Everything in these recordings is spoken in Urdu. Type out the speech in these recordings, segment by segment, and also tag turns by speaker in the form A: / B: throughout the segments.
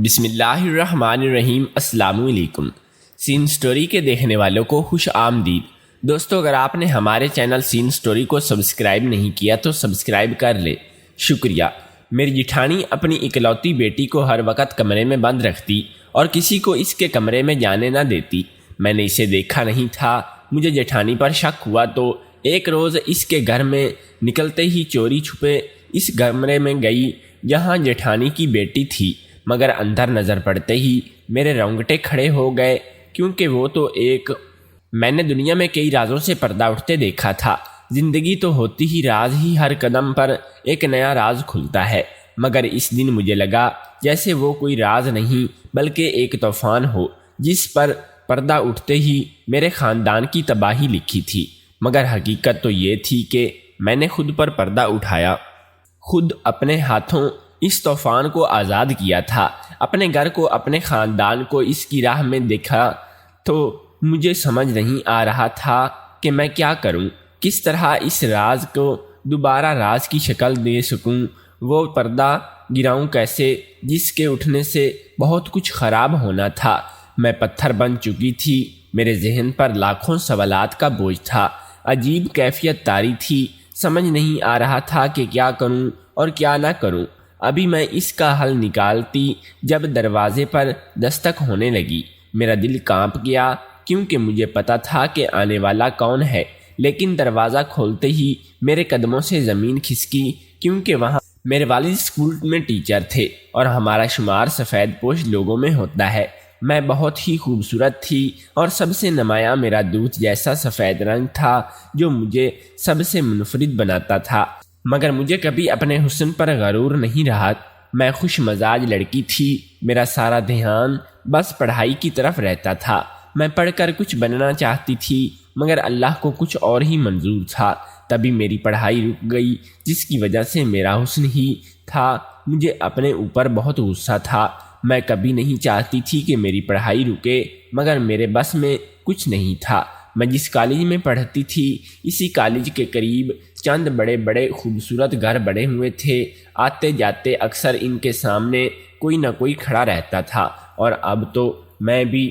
A: بسم اللہ الرحمن الرحیم۔ السلام علیکم۔ سین سٹوری کے دیکھنے والوں کو خوش آمدید۔ دوستو، اگر آپ نے ہمارے چینل سین سٹوری کو سبسکرائب نہیں کیا تو سبسکرائب کر لے، شکریہ۔ میری جٹھانی اپنی اکلوتی بیٹی کو ہر وقت کمرے میں بند رکھتی اور کسی کو اس کے کمرے میں جانے نہ دیتی۔ میں نے اسے دیکھا نہیں تھا، مجھے جٹھانی پر شک ہوا تو ایک روز اس کے گھر میں نکلتے ہی چوری چھپے اس کمرے میں گئی جہاں جٹھانی کی بیٹی تھی، مگر اندر نظر پڑتے ہی میرے رونگٹے کھڑے ہو گئے، کیونکہ وہ تو میں نے دنیا میں کئی رازوں سے پردہ اٹھتے دیکھا تھا۔ زندگی تو ہوتی ہی راز ہی، ہر قدم پر ایک نیا راز کھلتا ہے، مگر اس دن مجھے لگا جیسے وہ کوئی راز نہیں بلکہ ایک طوفان ہو جس پر پردہ اٹھتے ہی میرے خاندان کی تباہی لکھی تھی۔ مگر حقیقت تو یہ تھی کہ میں نے خود پر پردہ اٹھایا، خود اپنے ہاتھوں اس طوفان کو آزاد کیا تھا۔ اپنے گھر کو، اپنے خاندان کو اس کی راہ میں دیکھا تو مجھے سمجھ نہیں آ رہا تھا کہ میں کیا کروں، کس طرح اس راز کو دوبارہ راز کی شکل دے سکوں، وہ پردہ گراؤں کیسے جس کے اٹھنے سے بہت کچھ خراب ہونا تھا۔ میں پتھر بن چکی تھی، میرے ذہن پر لاکھوں سوالات کا بوجھ تھا، عجیب کیفیت طاری تھی، سمجھ نہیں آ رہا تھا کہ کیا کروں اور کیا نہ کروں۔ ابھی میں اس کا حل نکالتی جب دروازے پر دستک ہونے لگی۔ میرا دل کانپ گیا کیونکہ مجھے پتا تھا کہ آنے والا کون ہے، لیکن دروازہ کھولتے ہی میرے قدموں سے زمین کھسکی، کیونکہ وہاں میرے والد اسکول میں ٹیچر تھے اور ہمارا شمار سفید پوش لوگوں میں ہوتا ہے۔ میں بہت ہی خوبصورت تھی اور سب سے نمایاں میرا دودھ جیسا سفید رنگ تھا جو مجھے سب سے منفرد بناتا تھا، مگر مجھے کبھی اپنے حسن پر غرور نہیں رہا۔ میں خوش مزاج لڑکی تھی، میرا سارا دھیان بس پڑھائی کی طرف رہتا تھا۔ میں پڑھ کر کچھ بننا چاہتی تھی، مگر اللہ کو کچھ اور ہی منظور تھا۔ تبھی میری پڑھائی رک گئی، جس کی وجہ سے میرا حسن ہی تھا۔ مجھے اپنے اوپر بہت غصہ تھا۔ میں کبھی نہیں چاہتی تھی کہ میری پڑھائی رکے، مگر میرے بس میں کچھ نہیں تھا۔ میں جس کالج میں پڑھتی تھی، اسی کالج کے قریب چند بڑے بڑے خوبصورت گھر بنے ہوئے تھے۔ آتے جاتے اکثر ان کے سامنے کوئی نہ کوئی کھڑا رہتا تھا، اور اب تو میں بھی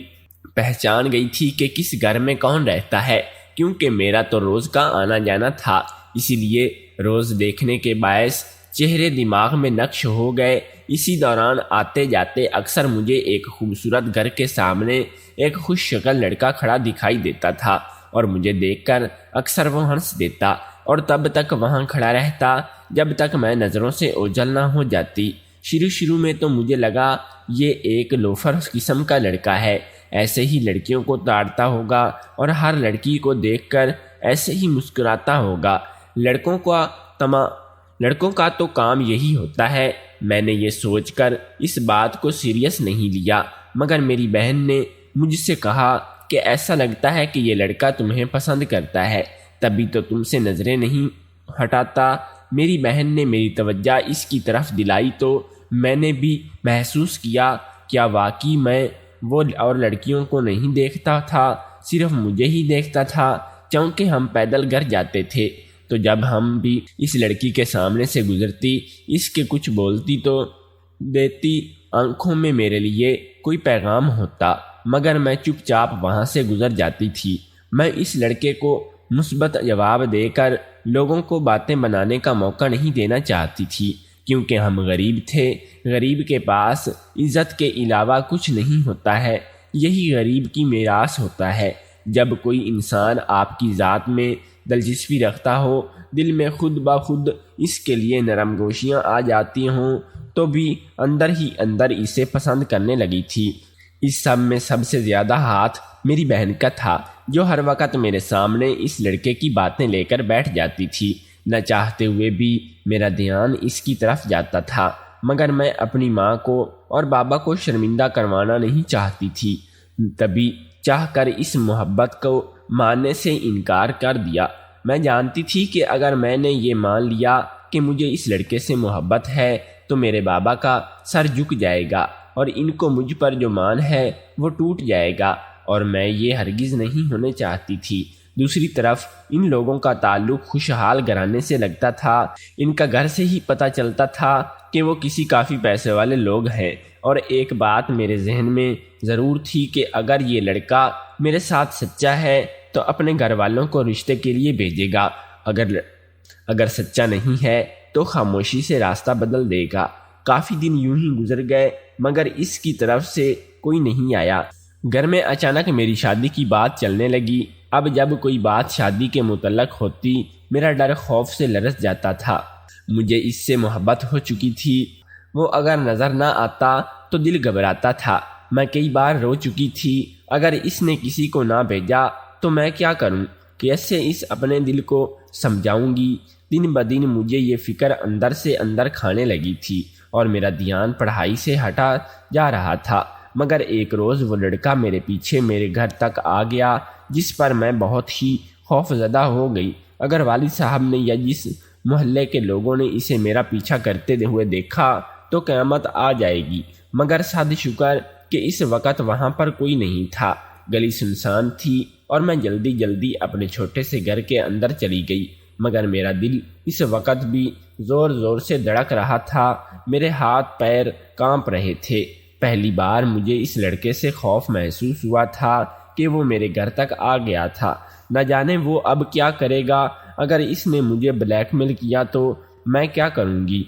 A: پہچان گئی تھی کہ کس گھر میں کون رہتا ہے، کیونکہ میرا تو روز کا آنا جانا تھا۔ اسی لیے روز دیکھنے کے باعث چہرے دماغ میں نقش ہو گئے۔ اسی دوران آتے جاتے اکثر مجھے ایک خوبصورت گھر کے سامنے ایک خوش شکل لڑکا کھڑا دکھائی دیتا تھا، اور مجھے دیکھ کر اکثر وہ ہنس دیتا اور تب تک وہاں کھڑا رہتا جب تک میں نظروں سے اوجھل نہ ہو جاتی۔ شروع میں تو مجھے لگا یہ ایک لوفر قسم کا لڑکا ہے، ایسے ہی لڑکیوں کو تاڑتا ہوگا اور ہر لڑکی کو دیکھ کر ایسے ہی مسکراتا ہوگا۔ لڑکوں کا تو کام یہی ہوتا ہے۔ میں نے یہ سوچ کر اس بات کو سیریس نہیں لیا، مگر میری بہن نے مجھ سے کہا کہ ایسا لگتا ہے کہ یہ لڑکا تمہیں پسند کرتا ہے، تبھی تو تم سے نظریں نہیں ہٹاتا۔ میری بہن نے میری توجہ اس کی طرف دلائی تو میں نے بھی محسوس کیا کیا واقعی میں وہ اور لڑکیوں کو نہیں دیکھتا تھا، صرف مجھے ہی دیکھتا تھا۔ چونکہ ہم پیدل گھر جاتے تھے تو جب ہم بھی اس لڑکی کے سامنے سے گزرتی، اس کے کچھ بولتی تو دیتی، آنکھوں میں میرے لیے کوئی پیغام ہوتا، مگر میں چپ چاپ وہاں سے گزر جاتی تھی۔ میں اس لڑکے کو مثبت جواب دے کر لوگوں کو باتیں بنانے کا موقع نہیں دینا چاہتی تھی، کیونکہ ہم غریب تھے۔ غریب کے پاس عزت کے علاوہ کچھ نہیں ہوتا ہے، یہی غریب کی میراث ہوتا ہے۔ جب کوئی انسان آپ کی ذات میں دلچسپی رکھتا ہو، دل میں خود بخود اس کے لیے نرم گوشیاں آ جاتی ہوں، تو بھی اندر ہی اندر اسے پسند کرنے لگی تھی۔ اس سب میں سب سے زیادہ ہاتھ میری بہن کا تھا، جو ہر وقت میرے سامنے اس لڑکے کی باتیں لے کر بیٹھ جاتی تھی۔ نہ چاہتے ہوئے بھی میرا دھیان اس کی طرف جاتا تھا، مگر میں اپنی ماں کو اور بابا کو شرمندہ کروانا نہیں چاہتی تھی، تبھی چاہ کر اس محبت کو ماننے سے انکار کر دیا۔ میں جانتی تھی کہ اگر میں نے یہ مان لیا کہ مجھے اس لڑکے سے محبت ہے تو میرے بابا کا سر جھک جائے گا اور ان کو مجھ پر جو مان ہے وہ ٹوٹ جائے گا، اور میں یہ ہرگز نہیں ہونے چاہتی تھی۔ دوسری طرف ان لوگوں کا تعلق خوشحال گھرانے سے لگتا تھا۔ ان کا گھر سے ہی پتہ چلتا تھا کہ وہ کسی کافی پیسے والے لوگ ہیں۔ اور ایک بات میرے ذہن میں ضرور تھی کہ اگر یہ لڑکا میرے ساتھ سچا ہے تو اپنے گھر والوں کو رشتے کے لیے بھیجے گا، اگر سچا نہیں ہے تو خاموشی سے راستہ بدل دے گا۔ کافی دن یوں ہی گزر گئے مگر اس کی طرف سے کوئی نہیں آیا۔ گھر میں اچانک میری شادی کی بات چلنے لگی۔ اب جب کوئی بات شادی کے متعلق ہوتی میرا ڈر خوف سے لرز جاتا تھا۔ مجھے اس سے محبت ہو چکی تھی، وہ اگر نظر نہ آتا تو دل گھبراتا تھا۔ میں کئی بار رو چکی تھی، اگر اس نے کسی کو نہ بھیجا تو میں کیا کروں، کیسے اس اپنے دل کو سمجھاؤں گی۔ دن بدن مجھے یہ فکر اندر سے اندر کھانے لگی تھی اور میرا دھیان پڑھائی سے ہٹا جا رہا تھا۔ مگر ایک روز وہ لڑکا میرے پیچھے میرے گھر تک آ گیا، جس پر میں بہت ہی خوف زدہ ہو گئی۔ اگر والد صاحب نے یا جس محلے کے لوگوں نے اسے میرا پیچھا کرتے ہوئے دیکھا تو قیامت آ جائے گی، مگر صد شکر کہ اس وقت وہاں پر کوئی نہیں تھا۔ گلی سنسان تھی اور میں جلدی جلدی اپنے چھوٹے سے گھر کے اندر چلی گئی، مگر میرا دل اس وقت بھی زور زور سے دھڑک رہا تھا، میرے ہاتھ پیر کانپ رہے تھے۔ پہلی بار مجھے اس لڑکے سے خوف محسوس ہوا تھا کہ وہ میرے گھر تک آ گیا تھا۔ نہ جانے وہ اب کیا کرے گا، اگر اس نے مجھے بلیک میل کیا تو میں کیا کروں گی۔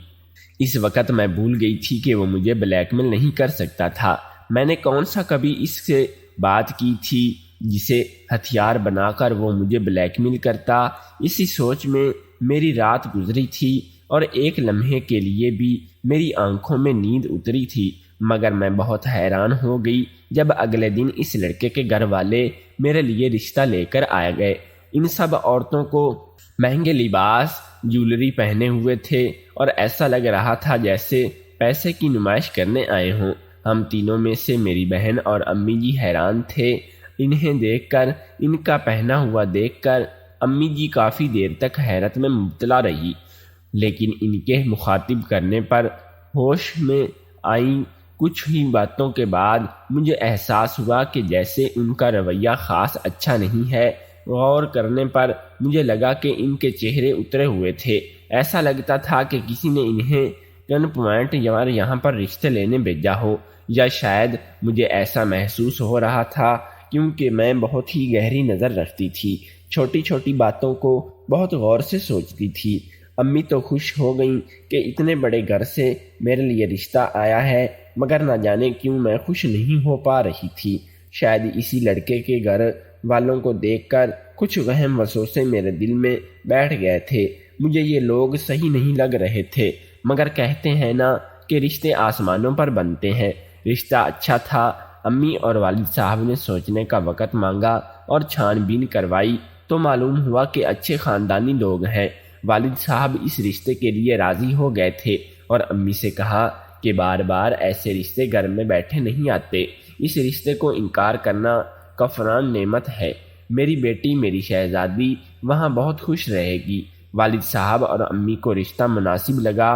A: اس وقت میں بھول گئی تھی کہ وہ مجھے بلیک میل نہیں کر سکتا تھا۔ میں نے کون سا کبھی اس سے بات کی تھی جسے ہتھیار بنا کر وہ مجھے بلیک میل کرتا۔ اسی سوچ میں میری رات گزری تھی اور ایک لمحے کے لیے بھی میری آنکھوں میں نیند اتری تھی، مگر میں بہت حیران ہو گئی جب اگلے دن اس لڑکے کے گھر والے میرے لیے رشتہ لے کر آئے گئے۔ ان سب عورتوں کو مہنگے لباس جیولری پہنے ہوئے تھے اور ایسا لگ رہا تھا جیسے پیسے کی نمائش کرنے آئے ہوں۔ ہم تینوں میں سے میری بہن اور امی جی حیران تھے انہیں دیکھ کر۔ ان کا پہنا ہوا دیکھ کر امی جی کافی دیر تک حیرت میں مبتلا رہی، لیکن ان کے مخاطب کرنے پر ہوش میں آئیں۔ کچھ ہی باتوں کے بعد مجھے احساس ہوا کہ جیسے ان کا رویہ خاص اچھا نہیں ہے۔ غور کرنے پر مجھے لگا کہ ان کے چہرے اترے ہوئے تھے، ایسا لگتا تھا کہ کسی نے انہیں گن پوائنٹ یہاں پر رشتے لینے بھیجا ہو، یا شاید مجھے ایسا محسوس ہو رہا تھا کیونکہ میں بہت ہی گہری نظر رکھتی تھی، چھوٹی چھوٹی باتوں کو بہت غور سے سوچتی تھی۔ امی تو خوش ہو گئیں کہ اتنے بڑے گھر سے میرے لیے رشتہ آیا ہے، مگر نہ جانے کیوں میں خوش نہیں ہو پا رہی تھی۔ شاید اسی لڑکے کے گھر والوں کو دیکھ کر کچھ وہم وسوسے میرے دل میں بیٹھ گئے تھے۔ مجھے یہ لوگ صحیح نہیں لگ رہے تھے، مگر کہتے ہیں نا کہ رشتے آسمانوں پر بنتے ہیں۔ رشتہ اچھا تھا۔ امی اور والد صاحب نے سوچنے کا وقت مانگا اور چھان بین کروائی تو معلوم ہوا کہ اچھے خاندانی لوگ ہیں۔ والد صاحب اس رشتے کے لیے راضی ہو گئے تھے اور امی سے کہا کہ بار بار ایسے رشتے گھر میں بیٹھے نہیں آتے، اس رشتے کو انکار کرنا کفران نعمت ہے۔ میری بیٹی، میری شہزادی وہاں بہت خوش رہے گی۔ والد صاحب اور امی کو رشتہ مناسب لگا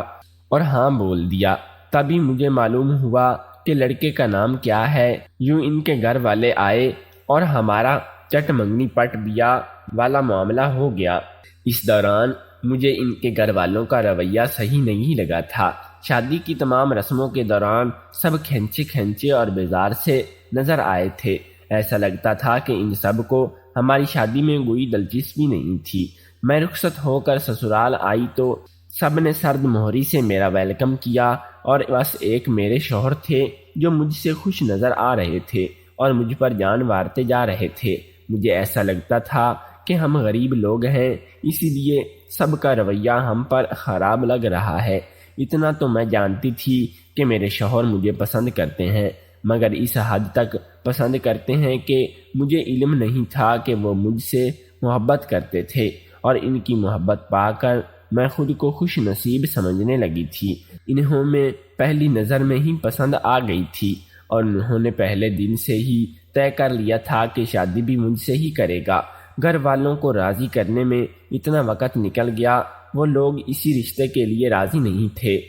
A: اور ہاں بول دیا۔ تبھی مجھے معلوم ہوا کہ لڑکے کا نام کیا ہے۔ یوں ان کے گھر والے آئے اور ہمارا چٹ منگنی پٹ بیا والا معاملہ ہو گیا۔ اس دوران مجھے ان کے گھر والوں کا رویہ صحیح نہیں لگا تھا۔ شادی کی تمام رسموں کے دوران سب کھینچے اور بیزار سے نظر آئے تھے۔ ایسا لگتا تھا کہ ان سب کو ہماری شادی میں کوئی دلچسپی نہیں تھی۔ میں رخصت ہو کر سسرال آئی تو سب نے سرد مہری سے میرا ویلکم کیا، اور بس ایک میرے شوہر تھے جو مجھ سے خوش نظر آ رہے تھے اور مجھ پر جان وارتے جا رہے تھے۔ مجھے ایسا لگتا تھا کہ ہم غریب لوگ ہیں، اسی لیے سب کا رویہ ہم پر خراب لگ رہا ہے۔ اتنا تو میں جانتی تھی کہ میرے شوہر مجھے پسند کرتے ہیں، مگر اس حد تک پسند کرتے ہیں کہ مجھے علم نہیں تھا کہ وہ مجھ سے محبت کرتے تھے، اور ان کی محبت پا کر میں خود کو خوش نصیب سمجھنے لگی تھی۔ انہوں میں پہلی نظر میں ہی پسند آ گئی تھی اور انہوں نے پہلے دن سے ہی طے کر لیا تھا کہ شادی بھی مجھ سے ہی کرے گا۔ گھر والوں کو راضی کرنے میں اتنا وقت نکل گیا، وہ لوگ اسی رشتے کے لیے راضی نہیں تھے۔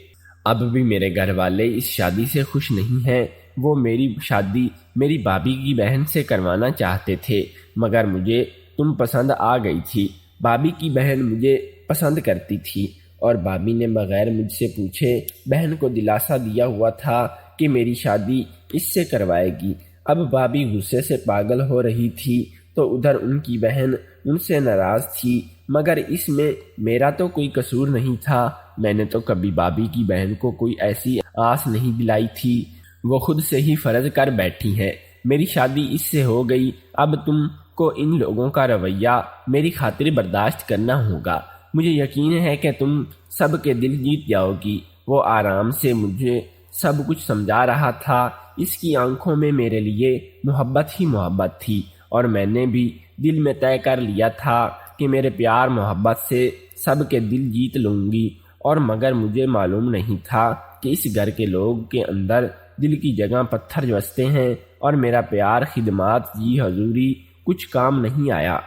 A: اب بھی میرے گھر والے اس شادی سے خوش نہیں ہیں۔ وہ میری شادی میری بھابھی کی بہن سے کروانا چاہتے تھے، مگر مجھے تم پسند آ گئی تھی۔ بھابھی کی بہن مجھے پسند کرتی تھی اور بھابھی نے بغیر مجھ سے پوچھے بہن کو دلاسا دیا ہوا تھا کہ میری شادی اس سے کروائے گی۔ اب بھابھی غصے سے پاگل ہو رہی تھی تو ادھر ان کی بہن ان سے ناراض تھی، مگر اس میں میرا تو کوئی قصور نہیں تھا۔ میں نے تو کبھی بھابھی کی بہن کو کوئی ایسی آس نہیں دلائی تھی، وہ خود سے ہی فرض کر بیٹھی ہیں۔ میری شادی اس سے ہو گئی، اب تم کو ان لوگوں کا رویہ میری خاطر برداشت کرنا ہوگا۔ مجھے یقین ہے کہ تم سب کے دل جیت جاؤ گی۔ وہ آرام سے مجھے سب کچھ سمجھا رہا تھا۔ اس کی آنکھوں میں میرے لیے محبت ہی محبت تھی، اور میں نے بھی دل میں طے کر لیا تھا کہ میرے پیار محبت سے سب کے دل جیت لوں گی۔ اور مگر مجھے معلوم نہیں تھا کہ اس گھر کے لوگ کے اندر دل کی جگہ پتھر جوستے ہیں، اور میرا پیار خدمات جی حضوری کچھ کام نہیں آیا۔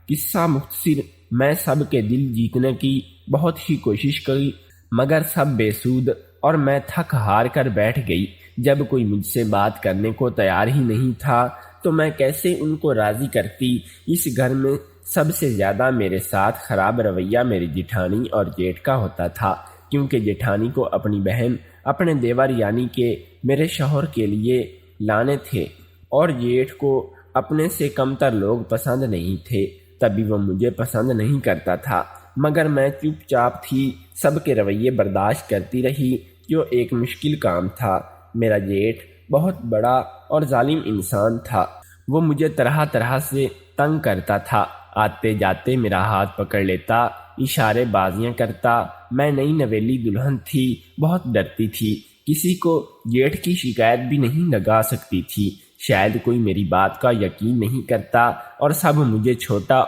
A: قصہ مختصر، میں سب کے دل جیتنے کی بہت ہی کوشش کی، مگر سب بے سود، اور میں تھک ہار کر بیٹھ گئی۔ جب کوئی مجھ سے بات کرنے کو تیار ہی نہیں تھا تو میں کیسے ان کو راضی کرتی۔ اس گھر میں سب سے زیادہ میرے ساتھ خراب رویہ میری جیٹھانی اور جیٹھ کا ہوتا تھا، کیونکہ جیٹھانی کو اپنی بہن اپنے دیور یعنی کہ میرے شوہر کے لیے لانے تھے، اور جیٹھ کو اپنے سے کمتر لوگ پسند نہیں تھے، تبھی وہ مجھے پسند نہیں کرتا تھا۔ مگر میں چپ چاپ تھی، سب کے رویے برداشت کرتی رہی، جو ایک مشکل کام تھا۔ میرا جیٹھ بہت بڑا اور ظالم انسان تھا، وہ مجھے طرح طرح سے تنگ کرتا تھا۔ آتے جاتے میرا ہاتھ پکڑ لیتا، اشارے بازیاں کرتا۔ میں نئی نویلی دلہن تھی، بہت ڈرتی تھی، کسی کو جیٹھ کی شکایت بھی نہیں لگا سکتی تھی۔ شاید کوئی میری بات کا یقین نہیں کرتا، اور سب مجھے چھوٹا،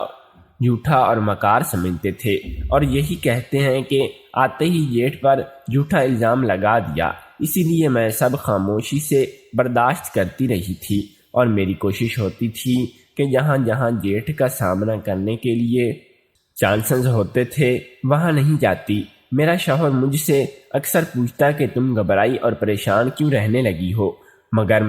A: جھوٹا اور مکار سمجھتے تھے، اور یہی کہتے ہیں کہ آتے ہی جیٹھ پر جھوٹا الزام لگا دیا۔ اسی لیے میں سب خاموشی سے برداشت کرتی رہی تھی، اور میری کوشش ہوتی تھی کہ جہاں جہاں جیٹھ کا سامنا کرنے کے لیے چانسز ہوتے تھے وہاں نہیں جاتی۔ میرا شوہر مجھ سے اکثر پوچھتا کہ تم گھبرائی اور پریشان کیوں رہنے لگی ہو، مگر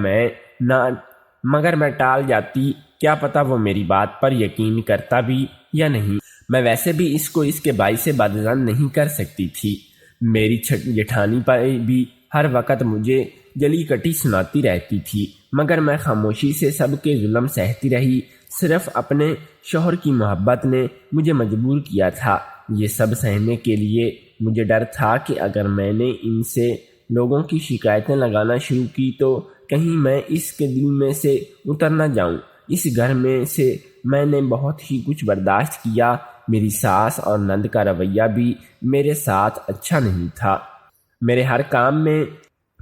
A: میں ٹال جاتی، کیا پتہ وہ میری بات پر یقین کرتا بھی یا نہیں۔ میں ویسے بھی اس کو اس کے بھائی سے بدظن نہیں کر سکتی تھی۔ میری جیٹھانی پر بھی ہر وقت مجھے جلی کٹی سناتی رہتی تھی، مگر میں خاموشی سے سب کے ظلم سہتی رہی۔ صرف اپنے شوہر کی محبت نے مجھے مجبور کیا تھا۔ یہ سب سہنے کے لیے مجھے ڈر تھا کہ اگر میں نے ان سے لوگوں کی شکایتیں لگانا شروع کی تو کہیں میں اس کے دل میں سے اتر نہ جاؤں۔ اس گھر میں سے میں نے بہت ہی کچھ برداشت کیا۔ میری ساس اور نند کا رویہ بھی میرے ساتھ اچھا نہیں تھا۔ میرے ہر کام میں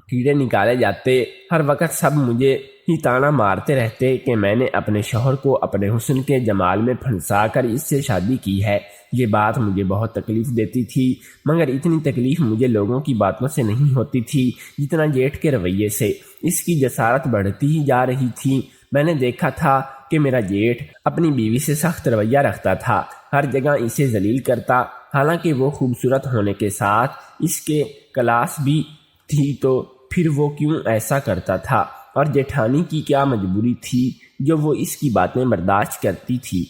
A: کیڑے نکالے جاتے، ہر وقت سب مجھے ہی تانا مارتے رہتے کہ میں نے اپنے شوہر کو اپنے حسن کے جمال میں پھنسا کر اس سے شادی کی ہے۔ یہ بات مجھے بہت تکلیف دیتی تھی، مگر اتنی تکلیف مجھے لوگوں کی باتوں سے نہیں ہوتی تھی جتنا جیٹھ کے رویے سے۔ اس کی جسارت بڑھتی ہی جا رہی تھی۔ میں نے دیکھا تھا کہ میرا جیٹھ اپنی بیوی سے سخت رویہ رکھتا تھا، ہر جگہ اسے ذلیل کرتا، حالانکہ وہ خوبصورت ہونے کے ساتھ اس کے کلاس بھی تھی، تو پھر وہ کیوں ایسا کرتا تھا؟ اور جیٹھانی کی کیا مجبوری تھی جو وہ اس کی باتیں برداشت کرتی تھی؟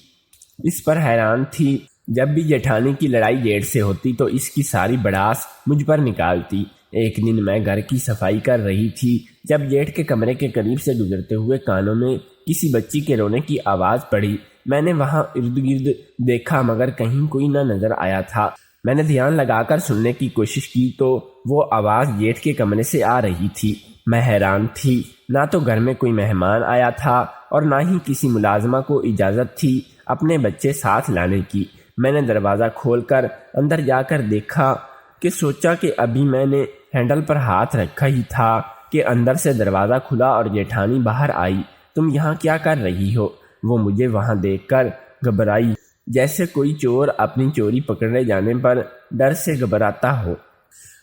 A: اس پر حیران تھی۔ جب بھی جیٹھانی کی لڑائی جیٹھ سے ہوتی تو اس کی ساری بڑاس مجھ پر نکالتی۔ ایک دن میں گھر کی صفائی کر رہی تھی جب جیٹھ کے کمرے کے قریب سے گزرتے ہوئے کانوں میں کسی بچی کے رونے کی آواز پڑی۔ میں نے وہاں ارد گرد دیکھا، مگر کہیں کوئی نہ نظر آیا تھا۔ میں نے دھیان لگا کر سننے کی کوشش کی تو وہ آواز جیٹھ کے کمرے سے آ رہی تھی۔ میں حیران تھی، نہ تو گھر میں کوئی مہمان آیا تھا اور نہ ہی کسی ملازمہ کو اجازت تھی اپنے بچے ساتھ لانے کی۔ میں نے دروازہ کھول کر اندر جا کر دیکھا کہ سوچا کہ ابھی میں نے ہینڈل پر ہاتھ رکھا ہی تھا کہ اندر سے دروازہ کھلا اور جیٹھانی باہر آئی۔ تم یہاں کیا کر رہی ہو؟ وہ مجھے وہاں دیکھ کر گھبرائی، جیسے کوئی چور اپنی چوری پکڑنے جانے پر ڈر سے گھبراتا ہو۔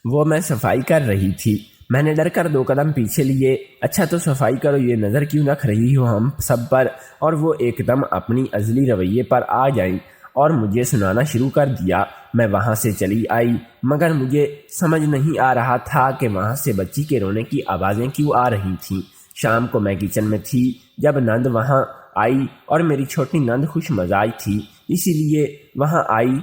A: وہ میں صفائی کر رہی تھی۔ میں نے ڈر کر 2 قدم پیچھے لیے۔ اچھا تو صفائی کرو، یہ نظر کیوں رکھ رہی ہو ہم سب پر؟ اور وہ ایک دم اپنی ازلی رویے پر آ جائیں اور مجھے سنانا شروع کر دیا۔ میں وہاں سے چلی آئی، مگر مجھے سمجھ نہیں آ رہا تھا کہ وہاں سے بچی کے رونے کی آوازیں کیوں آ رہی تھیں۔ شام کو میں کچن میں تھی جب نند وہاں آئی، اور میری چھوٹی نند خوش مزاج تھی، اسی لیے وہاں آئی۔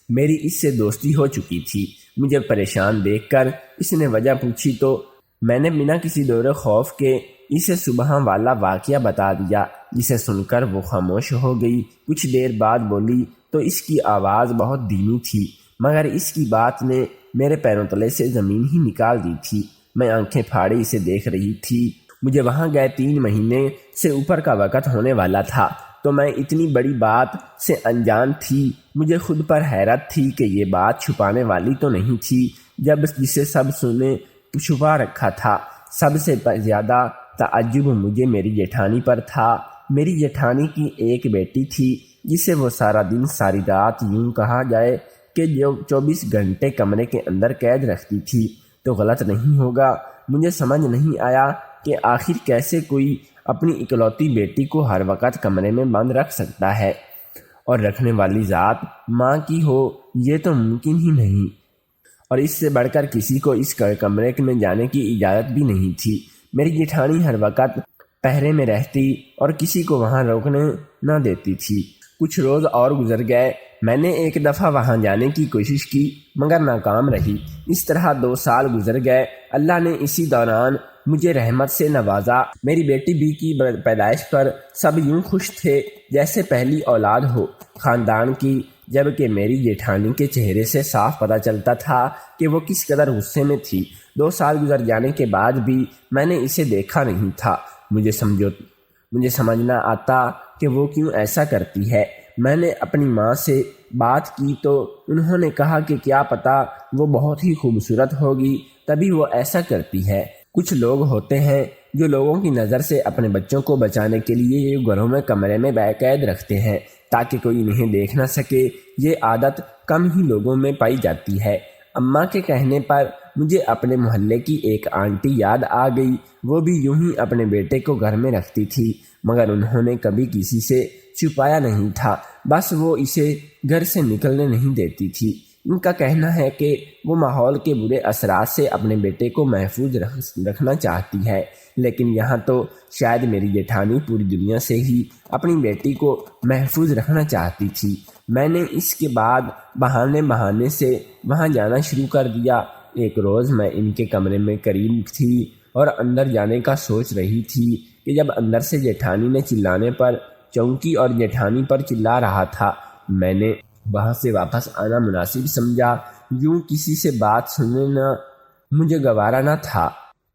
A: میری اس سے دوستی ہو چکی تھی۔ مجھے پریشان دیکھ کر اس نے وجہ پوچھی تو میں نے بنا کسی دور خوف کے اسے صبح والا واقعہ بتا دیا، جسے سن کر وہ خاموش ہو گئی۔ کچھ دیر بعد بولی تو اس کی آواز بہت دھیمی تھی، مگر اس کی بات نے میرے پیروں تلے سے زمین ہی نکال دی تھی۔ میں آنکھیں پھاڑے اسے دیکھ رہی تھی۔ مجھے وہاں گئے 3 مہینے سے اوپر کا وقت ہونے والا تھا، تو میں اتنی بڑی بات سے انجان تھی۔ مجھے خود پر حیرت تھی کہ یہ بات چھپانے والی تو نہیں تھی، جب جسے سب سنے چھپا رکھا تھا۔ سب سے زیادہ تعجب مجھے میری جیٹھانی پر تھا۔ میری جیٹھانی کی ایک بیٹی تھی، جسے وہ سارا دن ساری رات یوں کہا جائے کہ جو 24 گھنٹے کمرے کے اندر قید رکھتی تھی تو غلط نہیں ہوگا۔ مجھے سمجھ نہیں آیا کہ آخر کیسے کوئی اپنی اکلوتی بیٹی کو ہر وقت کمرے میں بند رکھ سکتا ہے، اور رکھنے والی ذات ماں کی ہو، یہ تو ممکن ہی نہیں، اور اس سے بڑھ کر کسی کو اس کمرے میں جانے کی اجازت بھی نہیں تھی۔ میری جیٹھانی ہر وقت پہرے میں رہتی اور کسی کو وہاں روکنے نہ دیتی تھی۔ کچھ روز اور گزر گئے۔ میں نے ایک دفعہ وہاں جانے کی کوشش کی، مگر ناکام رہی۔ اس طرح 2 سال گزر گئے۔ اللہ نے اسی دوران مجھے رحمت سے نوازا۔ میری بیٹی بی کی پیدائش پر سب یوں خوش تھے جیسے پہلی اولاد ہو خاندان کی، جبکہ میری جیٹھانی کے چہرے سے صاف پتہ چلتا تھا کہ وہ کس قدر غصے میں تھی۔ 2 سال گزر جانے کے بعد بھی میں نے اسے دیکھا نہیں تھا۔ مجھے سمجھنا آتا کہ وہ کیوں ایسا کرتی ہے۔ میں نے اپنی ماں سے بات کی تو انہوں نے کہا کہ کیا پتہ وہ بہت ہی خوبصورت ہوگی، تبھی وہ ایسا کرتی ہے۔ کچھ لوگ ہوتے ہیں جو لوگوں کی نظر سے اپنے بچوں کو بچانے کے لیے یہ گھروں میں کمرے میں قید رکھتے ہیں تاکہ کوئی انہیں دیکھ نہ سکے۔ یہ عادت کم ہی لوگوں میں پائی جاتی ہے۔ اماں کے کہنے پر مجھے اپنے محلے کی ایک آنٹی یاد آ گئی۔ وہ بھی یوں ہی اپنے بیٹے کو گھر میں رکھتی تھی، مگر انہوں نے کبھی کسی سے چھپایا نہیں تھا، بس وہ اسے گھر سے نکلنے نہیں دیتی تھی۔ ان کا کہنا ہے کہ وہ ماحول کے برے اثرات سے اپنے بیٹے کو محفوظ رکھنا چاہتی ہے، لیکن یہاں تو شاید میری جیٹھانی پوری دنیا سے ہی اپنی بیٹی کو محفوظ رکھنا چاہتی تھی۔ میں نے اس کے بعد بہانے سے وہاں جانا شروع کر دیا۔ ایک روز میں ان کے کمرے میں قریب تھی اور اندر جانے کا سوچ رہی تھی کہ جب اندر سے جیٹھانی نے چلانے پر چونکی اور جیٹھانی پر چلا رہا تھا۔ میں نے وہاں سے واپس آنا مناسب سمجھا، یوں کسی سے بات سننا مجھے گوارا نہ تھا،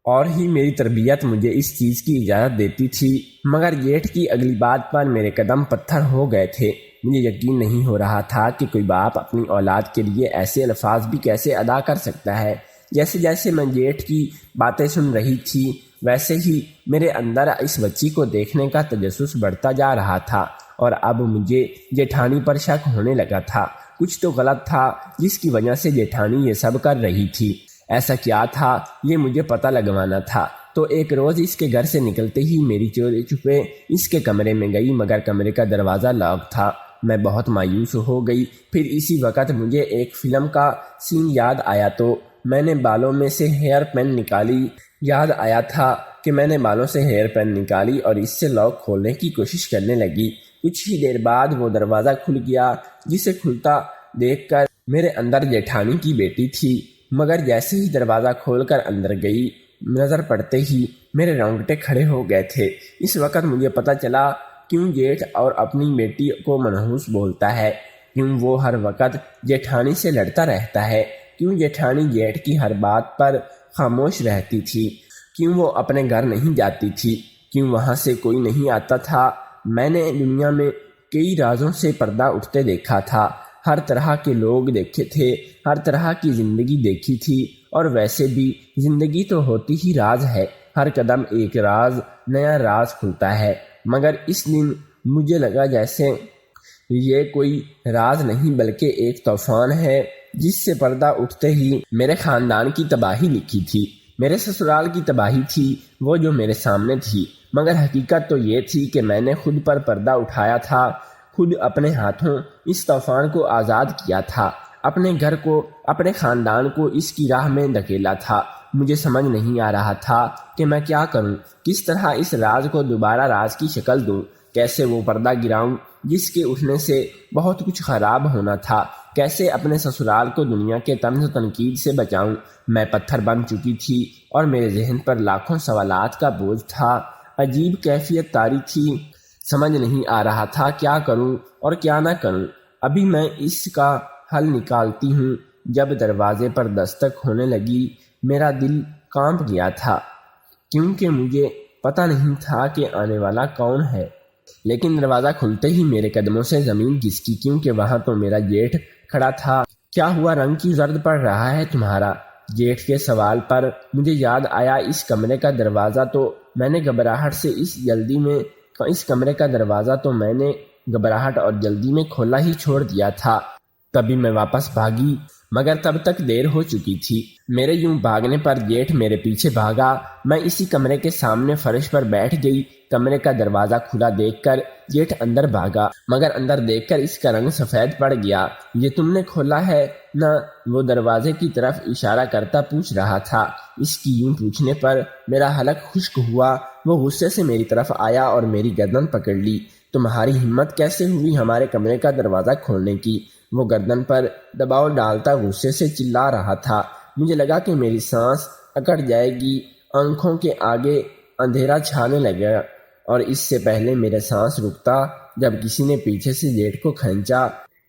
A: اور ہی میری تربیت مجھے اس چیز کی اجازت دیتی تھی۔ مگر جیٹھ کی اگلی بات پر میرے قدم پتھر ہو گئے تھے۔ مجھے یقین نہیں ہو رہا تھا کہ کوئی باپ اپنی اولاد کے لیے ایسے الفاظ بھی کیسے ادا کر سکتا ہے۔ جیسے جیسے میں جیٹھ کی باتیں سن رہی تھی، ویسے ہی میرے اندر اس بچی کو دیکھنے کا تجسس بڑھتا جا رہا تھا، اور اب مجھے جیٹھانی پر شک ہونے لگا تھا۔ کچھ تو غلط تھا جس کی وجہ سے جیٹھانی یہ سب کر رہی تھی۔ ایسا کیا تھا یہ مجھے پتہ لگوانا تھا۔ تو ایک روز اس کے گھر سے نکلتے ہی میری چوری چھپے اس کے کمرے میں گئی، مگر کمرے کا دروازہ لاک تھا۔ میں بہت مایوس ہو گئی۔ پھر اسی وقت مجھے ایک فلم کا سین یاد آیا تو میں نے بالوں میں سے ہیئر پین نکالی۔ میں نے بالوں سے ہیئر پین نکالی اور اس سے لاک کھولنے کی کوشش کرنے لگی۔ کچھ ہی دیر بعد وہ دروازہ کھل گیا، جسے کھلتا دیکھ کر میرے اندر جیٹھانی کی بیٹی تھی، مگر جیسے ہی دروازہ کھول کر اندر گئی، نظر پڑتے ہی میرے رونگٹے کھڑے ہو گئے تھے۔ اس وقت مجھے پتہ چلا کیوں جیٹھ اور اپنی بیٹی کو منحوس بولتا ہے، کیوں وہ ہر وقت جیٹھانی سے لڑتا رہتا ہے، کیوں جیٹھانی جیٹھ کی ہر بات پر خاموش رہتی تھی، کیوں وہ اپنے گھر نہیں جاتی تھی، کیوں وہاں سے کوئی نہیں آتا تھا۔ میں نے دنیا میں کئی رازوں سے پردہ اٹھتے دیکھا تھا، ہر طرح کے لوگ دیکھے تھے، ہر طرح کی زندگی دیکھی تھی، اور ویسے بھی زندگی تو ہوتی ہی راز ہے، ہر قدم ایک نیا راز کھلتا ہے۔ مگر اس دن مجھے لگا جیسے یہ کوئی راز نہیں بلکہ ایک طوفان ہے جس سے پردہ اٹھتے ہی میرے خاندان کی تباہی لکھی تھی، میرے سسرال کی تباہی تھی وہ جو میرے سامنے تھی۔ مگر حقیقت تو یہ تھی کہ میں نے خود پر پردہ اٹھایا تھا، خود اپنے ہاتھوں اس طوفان کو آزاد کیا تھا، اپنے گھر کو، اپنے خاندان کو اس کی راہ میں دھکیلا تھا۔ مجھے سمجھ نہیں آ رہا تھا کہ میں کیا کروں، کس طرح اس راز کو دوبارہ راز کی شکل دوں، کیسے وہ پردہ گراؤں جس کے اٹھنے سے بہت کچھ خراب ہونا تھا، کیسے اپنے سسرال کو دنیا کے طنز و تنقید سے بچاؤں؟ میں پتھر بن چکی تھی اور میرے ذہن پر لاکھوں سوالات کا بوجھ تھا۔ عجیب کیفیت طاری تھی، سمجھ نہیں آ رہا تھا کیا کروں اور کیا نہ کروں۔ ابھی میں اس کا حل نکالتی ہوں جب دروازے پر دستک ہونے لگی۔ میرا دل کانپ گیا تھا کیونکہ مجھے پتہ نہیں تھا کہ آنے والا کون ہے، لیکن دروازہ کھلتے ہی میرے قدموں سے زمین گھسکی کیونکہ وہاں تو میرا جیٹھ کھڑا تھا۔ کیا ہوا، رنگ کیوں زرد پڑ رہا ہے تمہارا؟ جیٹھ کے سوال پر مجھے یاد آیا اس کمرے کا دروازہ تو میں نے گھبراہٹ سے اس کمرے کا دروازہ تو میں نے گھبراہٹ اور جلدی میں کھولا ہی چھوڑ دیا تھا۔ تبھی میں واپس بھاگی مگر تب تک دیر ہو چکی تھی۔ میرے یوں بھاگنے پر جیٹھ میرے پیچھے بھاگا۔ میں اسی کمرے کے سامنے فرش پر بیٹھ گئی۔ کمرے کا دروازہ کھلا دیکھ کر جیٹھ اندر بھاگا مگر اندر دیکھ کر اس کا رنگ سفید پڑ گیا۔ یہ تم نے کھولا ہے نا؟ وہ دروازے کی طرف اشارہ کرتا پوچھ رہا تھا۔ اس کی یوں پوچھنے پر میرا حلق خشک ہوا۔ وہ غصے سے میری طرف آیا اور میری گردن پکڑ لی۔ تمہاری ہمت کیسے ہوئی ہمارے کمرے کا دروازہ کھولنے کی؟ وہ گردن پر دباؤ ڈالتا غصے سے چلا رہا تھا۔ مجھے لگا کہ میری سانس اکڑ جائے گی، آنکھوں کے آگے اندھیرا چھانے لگا اور اس سے پہلے میرے سانس رکتا جب کسی نے پیچھے سے جیٹھ کو کھینچا۔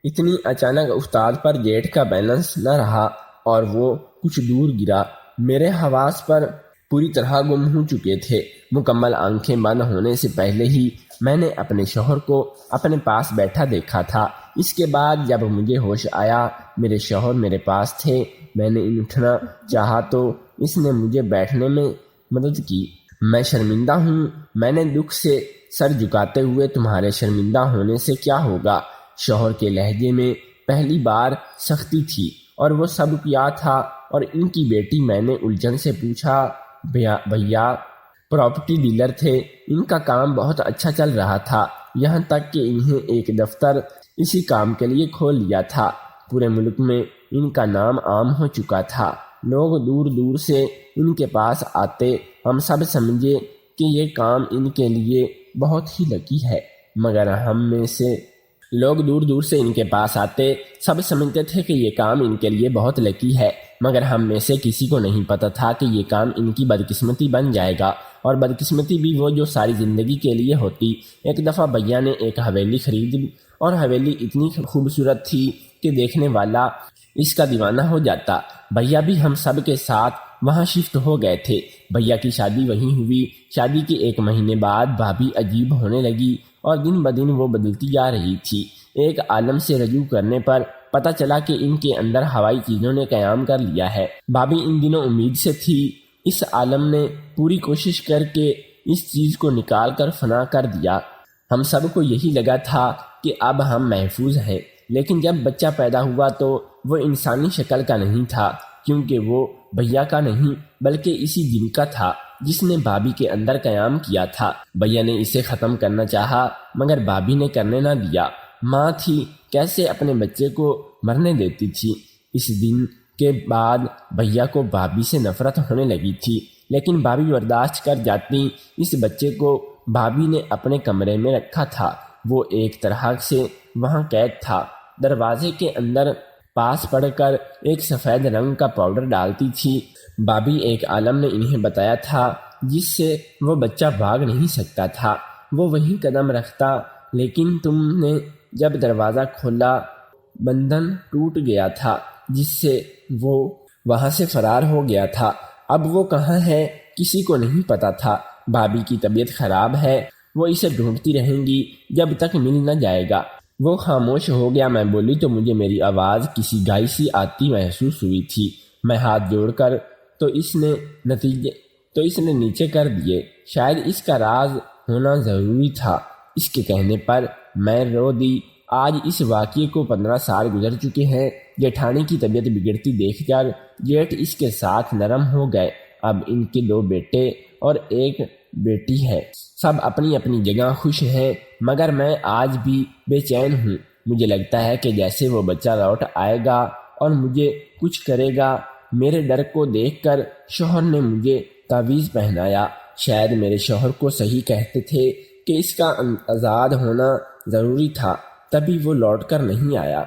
A: اتنی اچانک استاد پر جیٹھ کا بیلنس نہ رہا اور وہ کچھ دور گرا۔ میرے حواس پر پوری طرح گم ہو چکے تھے۔ مکمل آنکھیں بند ہونے سے پہلے ہی میں نے اپنے شوہر کو اپنے پاس بیٹھا دیکھا تھا۔ اس کے بعد جب مجھے ہوش آیا میرے شوہر میرے پاس تھے۔ میں نے اٹھنا چاہا تو اس نے مجھے بیٹھنے میں مدد کی۔ میں شرمندہ ہوں، میں نے دکھ سے سر جھکاتے ہوئے۔ تمہارے شرمندہ ہونے سے کیا ہوگا؟ شوہر کے لہجے میں پہلی بار سختی تھی اور وہ سب کیا تھا اور ان کی بیٹی؟ میں نے الجھن سے پوچھا۔ بھیا پراپرٹی ڈیلر تھے، ان کا کام بہت اچھا چل رہا تھا، یہاں تک کہ انہیں ایک دفتر اسی کام کے لیے کھول لیا تھا۔ پورے ملک میں ان کا نام عام ہو چکا تھا، لوگ دور دور سے ان کے پاس آتے۔ ہم سب سمجھے کہ یہ کام ان کے لیے بہت ہی لکی ہے مگر ہم میں سے لوگ دور دور سے ان کے پاس آتے، سب سمجھتے تھے کہ یہ کام ان کے لیے بہت لکی ہے مگر ہم میں سے کسی کو نہیں پتہ تھا کہ یہ کام ان کی بدقسمتی بن جائے گا، اور بدقسمتی بھی وہ جو ساری زندگی کے لیے ہوتی۔ ایک دفعہ بھیا نے ایک حویلی خریدی اور حویلی اتنی خوبصورت تھی کہ دیکھنے والا اس کا دیوانہ ہو جاتا۔ بھیا بھی ہم سب کے ساتھ وہاں شفٹ ہو گئے تھے۔ بھیا کی شادی وہیں ہوئی۔ شادی کے 1 مہینے بعد بھابھی عجیب ہونے لگی اور دن بدن وہ بدلتی جا رہی تھی۔ ایک عالم سے رجوع کرنے پر پتہ چلا کہ ان کے اندر ہوائی چیزوں نے قیام کر لیا ہے۔ بھابھی ان دنوں امید سے تھی۔ اس عالم نے پوری کوشش کر کے اس چیز کو نکال کر فنا کر دیا۔ ہم سب کو یہی لگا تھا کہ اب ہم محفوظ ہیں، لیکن جب بچہ پیدا ہوا تو وہ انسانی شکل کا نہیں تھا، کیونکہ وہ بھیا کا نہیں بلکہ اسی جن کا تھا جس نے بھابھی کے اندر قیام کیا تھا۔ بھیا نے اسے ختم کرنا چاہا مگر بھابھی نے کرنے نہ دیا۔ ماں تھی، کیسے اپنے بچے کو مرنے دیتی تھی؟ اس دن کے بعد بھیا کو بھابھی سے نفرت ہونے لگی تھی، لیکن بھابھی برداشت کر جاتی۔ اس بچے کو بھابھی نے اپنے کمرے میں رکھا تھا، وہ ایک طرح سے وہاں قید تھا۔ دروازے کے اندر پاس پڑ کر ایک سفید رنگ کا پاؤڈر ڈالتی تھی۔ بھابھی ایک عالم نے انہیں بتایا تھا جس سے وہ بچہ بھاگ نہیں سکتا تھا، وہ وہیں قدم رکھتا، لیکن تم نے جب دروازہ کھولا بندھن ٹوٹ گیا تھا جس سے وہ وہاں سے فرار ہو گیا تھا۔ اب وہ کہاں ہے کسی کو نہیں پتا تھا۔ بھابھی کی طبیعت خراب ہے، وہ اسے ڈھونڈتی رہیں گی جب تک مل نہ جائے گا۔ وہ خاموش ہو گیا۔ میں بولی تو مجھے میری آواز کسی گائے سی آتی محسوس ہوئی تھی۔ میں ہاتھ جوڑ کر تو اس نے نیچے کر دیے۔ شاید اس کا راز ہونا ضروری تھا۔ اس کے کہنے پر میں رو دی۔ آج اس واقعے کو 15 سال گزر چکے ہیں۔ جیٹھانی کی طبیعت بگڑتی دیکھ کر جیٹھ اس کے ساتھ نرم ہو گئے۔ اب ان کے 2 بیٹے اور 1 بیٹی ہے۔ سب اپنی اپنی جگہ خوش ہیں مگر میں آج بھی بے چین ہوں۔ مجھے لگتا ہے کہ جیسے وہ بچہ لوٹ آئے گا اور مجھے کچھ کرے گا۔ میرے ڈر کو دیکھ کر شوہر نے مجھے تعویذ پہنایا۔ شاید میرے شوہر کو صحیح کہتے تھے کہ اس کا آزاد ہونا ضروری تھا، تبھی وہ لوٹ کر نہیں آیا۔